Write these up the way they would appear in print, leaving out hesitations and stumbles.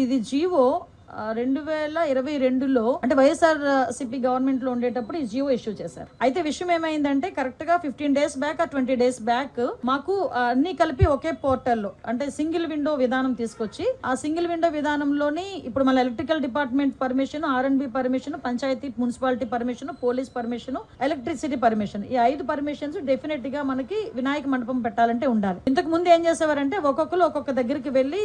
ఇది జీవో 2022లో అంటే YSR CP government లో ఉండేటప్పుడు ఈ జియో ఇష్యూ చేశారు. అయితే విషయం ఏమైందంటే కరెక్ట్ గా 15 days బ్యాక్ 20 days బ్యాక్ మాకు అన్ని కలిపి ఒకే పోర్టల్లో అంటే సింగిల్ విండో విధానం తీసుకొచ్చి ఆ సింగిల్ విండో విధానంలోని ఇప్పుడు మన electrical department permission, R&B permission, panchayati municipality permission, police permission, electricity permission, ఈ 5 పర్మిషన్స్ డెఫినెట్ గా మనకి వినాయక మండపం పెట్టాలంటే ఉండాలి. ఇంతకు ముందు ఏం చేసేవారంటే ఒక్కొక్కరు ఒక్కొక్క దగ్గరికి వెళ్లి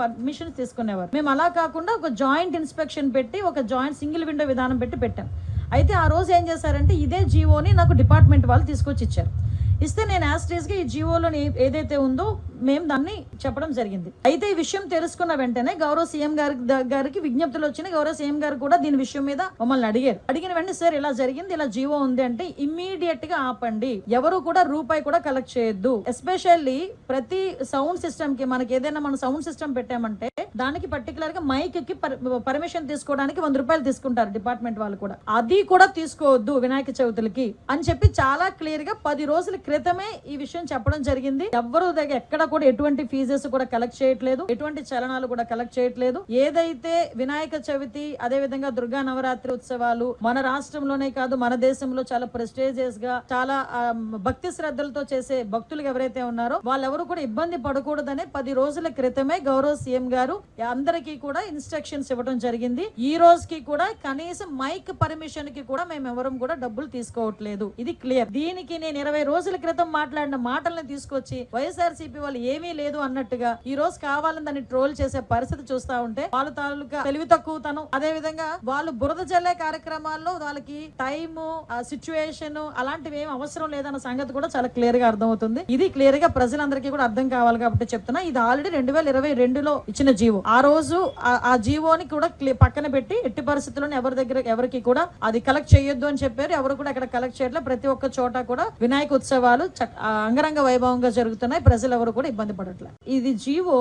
పర్మిషన్ తీసుకునేవారు. మేము అలా కాకుండా ఒక జాయింట్ ఇన్స్పెక్షన్ పెట్టి ఒక జాయింట్ సింగిల్ విండో విధానం పెట్టాం. అయితే ఆ రోజు ఏం చేశారంటే ఇదే జీవోని నాకు డిపార్ట్మెంట్ వాళ్ళు తీసుకొచ్చి ఇచ్చారు. ఇస్తే నేను యాస్ట్రీస్ గా ఈ జీవోలోని ఏదైతే ఉందో మేము దాన్ని చెప్పడం జరిగింది. అయితే ఈ విషయం తెలుసుకున్న వెంటనే గౌరవ సీఎం గారికి విజ్ఞప్తులు వచ్చినాయి. గౌరవ సీఎం గారు కూడా దీని విషయం మీద మమ్మల్ని అడిగిన వెంటనే సార్ ఇలా జరిగింది, ఇలా జీవో ఉంది అంటే ఇమ్మీడియట్ గా ఆపండి, ఎవరు కూడా రూపాయి కూడా కలెక్ట్ చేయొద్దు. ఎస్పెషల్లీ ప్రతి సౌండ్ సిస్టమ్ కి మనకి ఏదైనా మనం సౌండ్ సిస్టమ్ పెట్టామంటే దానికి పర్టికులర్ గా మైక్ కి పర్మిషన్ తీసుకోవడానికి 100 రూపాయలు తీసుకుంటారు డిపార్ట్మెంట్ వాళ్ళు కూడా. అది కూడా తీసుకోవద్దు వినాయక చవితులకి అని చెప్పి చాలా క్లియర్ గా 10 రోజుల క్రితమే ఈ విషయం చెప్పడం జరిగింది. ఎవరు దగ్గర ఎక్కడ కూడా ఎటువంటి ఫీజెస్ కూడా కలెక్ట్ చేయట్లేదు, ఎటువంటి చలనాలు కూడా కలెక్ట్ చేయట్లేదు. ఏదైతే వినాయక చవితి అదే విధంగా దుర్గా నవరాత్రి ఉత్సవాలు మన రాష్ట్రంలోనే కాదు మన దేశంలో చాలా ప్రెస్టేజియస్ గా చాలా భక్తి శ్రద్ధలతో చేసే భక్తులు ఎవరైతే ఉన్నారో వాళ్ళెవరు కూడా ఇబ్బంది పడకూడదనే 10 రోజుల క్రితమే గౌరవ సీఎం గారు అందరికీ కూడా ఇన్స్ట్రక్షన్స్ ఇవ్వడం జరిగింది. ఈ రోజుకి కూడా కనీసం మైక్ పర్మిషన్ కి కూడా మేము ఎవరం కూడా డబ్బులు తీసుకోవట్లేదు. ఇది క్లియర్. దీనికి నేను 20 రోజుల క్రితం మాట్లాడిన మాటలను తీసుకొచ్చి వైఎస్ఆర్సీపీ వాళ్ళు ఏమీ లేదు అన్నట్టుగా ఈ రోజు కావాలని దాన్ని ట్రోల్ చేసే పరిస్థితి చూస్తా ఉంటే వాళ్ళ తాలూకా తెలివి తక్కువతనం, అదే విధంగా వాళ్ళు బురద జల్లే కార్యక్రమాల్లో వాళ్ళకి టైమ్ సిచ్యువేషన్ అలాంటివి ఏం అవసరం లేదన్న సంగతి కూడా చాలా క్లియర్ గా అర్థమవుతుంది. ఇది క్లియర్ గా ప్రజలందరికీ కూడా అర్థం కావాలి కాబట్టి చెప్తున్నా. ఇది ఆల్రెడీ 2022లో ఇచ్చిన జీవో. ఆ రోజు ఆ జీవోని కూడా పక్కన పెట్టి ఎట్టి పరిస్థితుల్లో ఎవరికి కూడా అది కలెక్ట్ చేయొద్దు అని చెప్పారు. ఎవరు కూడా అక్కడ కలెక్ట్ చేయట్లేదు. ప్రతి ఒక్క చోట కూడా వినాయక ఉత్సవాలు అంగరంగ వైభవంగా జరుగుతున్నాయి. ప్రజలు ఎవరు కూడా ఇబ్బంది పడట్లేదు. ఇది జీవో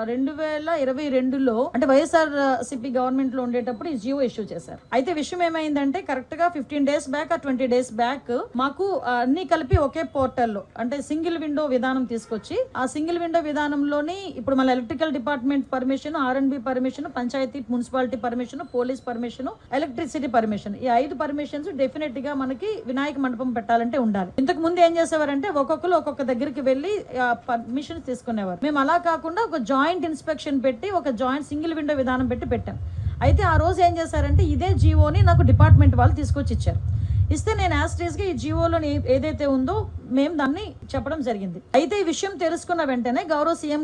2022లో అంటే వైఎస్ఆర్ సిపి గవర్నమెంట్ లో ఉండేటప్పుడు ఈ జియో ఇష్యూ చేశారు. అయితే విషయం ఏమైందంటే కరెక్ట్ గా 15 days బ్యాక్ 20 days బ్యాక్ మాకు అన్ని కలిపి ఒకే పోర్టల్లో అంటే సింగిల్ విండో విధానం తీసుకొచ్చి ఆ సింగిల్ విండో విధానంలోని ఇప్పుడు మన electrical department permission, R&B permission, panchayati municipality permission, police permission, electricity permission, ఈ 5 పర్మిషన్స్ డెఫినెట్ గా మనకి వినాయక మండపం పెట్టాలంటే ఉండాలి. ఇంతకు ముందు ఏం చేసేవారంటే ఒక్కొక్కరు ఒక్కొక్క దగ్గరికి వెళ్లి పర్మిషన్ తీసుకునేవారు. మేము అలా కాకుండా ఒక జాయింట్ ఇన్స్పెక్షన్ పెట్టి ఒక జాయింట్ సింగిల్ విండో విధానం పెట్టాం. అయితే ఆ రోజు ఏం చేశారంటే ఇదే జీవోని నాకు డిపార్ట్మెంట్ వాళ్ళు తీసుకొచ్చి ఇచ్చారు. ఇస్తే నేను యాస్ట్రీస్ గా ఈ జీవోలోని ఏదైతే ఉందో మేము దాన్ని చెప్పడం జరిగింది. అయితే ఈ విషయం తెలుసుకున్న వెంటనే గౌరవ సీఎం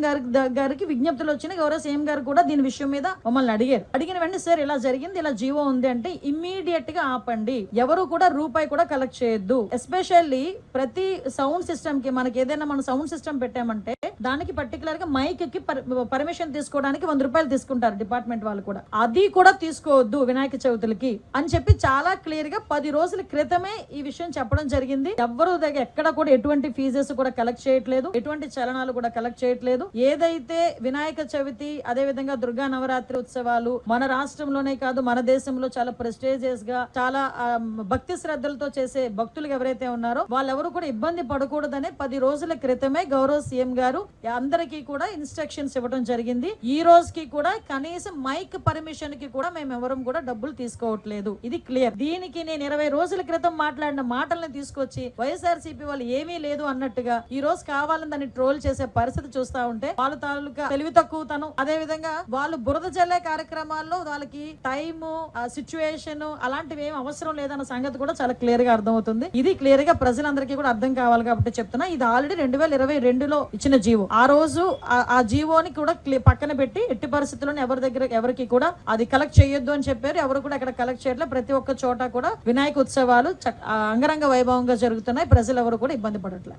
గారికి విజ్ఞప్తులు వచ్చినాయి. గౌరవ సీఎం గారు కూడా దీని విషయం మీద మమ్మల్ని అడిగిన వెంటనే సార్ ఇలా జరిగింది, ఇలా జీవో ఉంది అంటే ఇమ్మీడియట్ గా ఆపండి, ఎవరు కూడా రూపాయి కూడా కలెక్ట్ చేయొద్దు. ఎస్పెషల్లీ ప్రతి సౌండ్ సిస్టమ్ కి మనకి ఏదైనా మనం సౌండ్ సిస్టమ్ పెట్టామంటే దానికి పర్టికులర్ గా మైక్ కి పర్మిషన్ తీసుకోవడానికి 100 రూపాయలు తీసుకుంటారు డిపార్ట్మెంట్ వాళ్ళు కూడా. అది కూడా తీసుకోవద్దు వినాయక చవితులకి అని చెప్పి చాలా క్లియర్ గా 10 రోజుల క్రితమే ఈ విషయం చెప్పడం జరిగింది. ఎవరు దగ్గర ఎక్కడ కూడా ఎటువంటి ఫీజెస్ కూడా కలెక్ట్ చేయట్లేదు, ఎటువంటి చలనాలు కూడా కలెక్ట్ చేయట్లేదు. ఏదైతే వినాయక చవితి అదే విధంగా దుర్గా నవరాత్రి ఉత్సవాలు మన రాష్ట్రంలోనే కాదు మన దేశంలో చాలా ప్రెస్టేజియస్ గా చాలా భక్తి శ్రద్ధలతో చేసే భక్తులు ఎవరైతే ఉన్నారో వాళ్ళెవరు కూడా ఇబ్బంది పడకూడదనే 10 రోజుల క్రితమే గౌరవ సీఎం గారు అందరికీ కూడా ఇన్స్ట్రక్షన్స్ ఇవ్వడం జరిగింది. ఈ రోజుకి కూడా కనీసం మైక్ పర్మిషన్ కి కూడా మేము ఎవరం కూడా డబ్బులు తీసుకోవట్లేదు. ఇది క్లియర్. దీనికి నేను 20 రోజుల క్రితం మాట్లాడిన మాటలను తీసుకొచ్చి వైఎస్ఆర్సీపీ వాళ్ళు ఏమీ లేదు అన్నట్టుగా ఈ రోజు కావాలని దాన్ని ట్రోల్ చేసే పరిస్థితి చూస్తా ఉంటే వాళ్ళ తాలూకా తెలివి తక్కువతనం, అదే విధంగా వాళ్ళు బురద జల్లే కార్యక్రమాల్లో వాళ్ళకి టైమ్ సిచ్యువేషన్ అలాంటివి ఏం అవసరం లేదన్న సంగతి కూడా చాలా క్లియర్ గా అర్థమవుతుంది. ఇది క్లియర్ గా ప్రజలందరికీ కూడా అర్థం కావాలి కాబట్టి చెప్తున్నా. ఇది ఆల్రెడీ 2022లో ఇచ్చిన జీవో. ఆ రోజు ఆ జీవోని కూడా పక్కన పెట్టి ఎట్టి పరిస్థితుల్లో ఎవరికి కూడా అది కలెక్ట్ చేయొద్దు అని చెప్పారు. ఎవరు కూడా అక్కడ కలెక్ట్ చేయట్లేదు. ప్రతి ఒక్క చోట కూడా వినాయక ఉత్సవాలు అంగరంగ వైభవంగా జరుగుతున్నాయి. ప్రజలు ఎవరు కూడా ఇబ్బంది పడట్లేదు.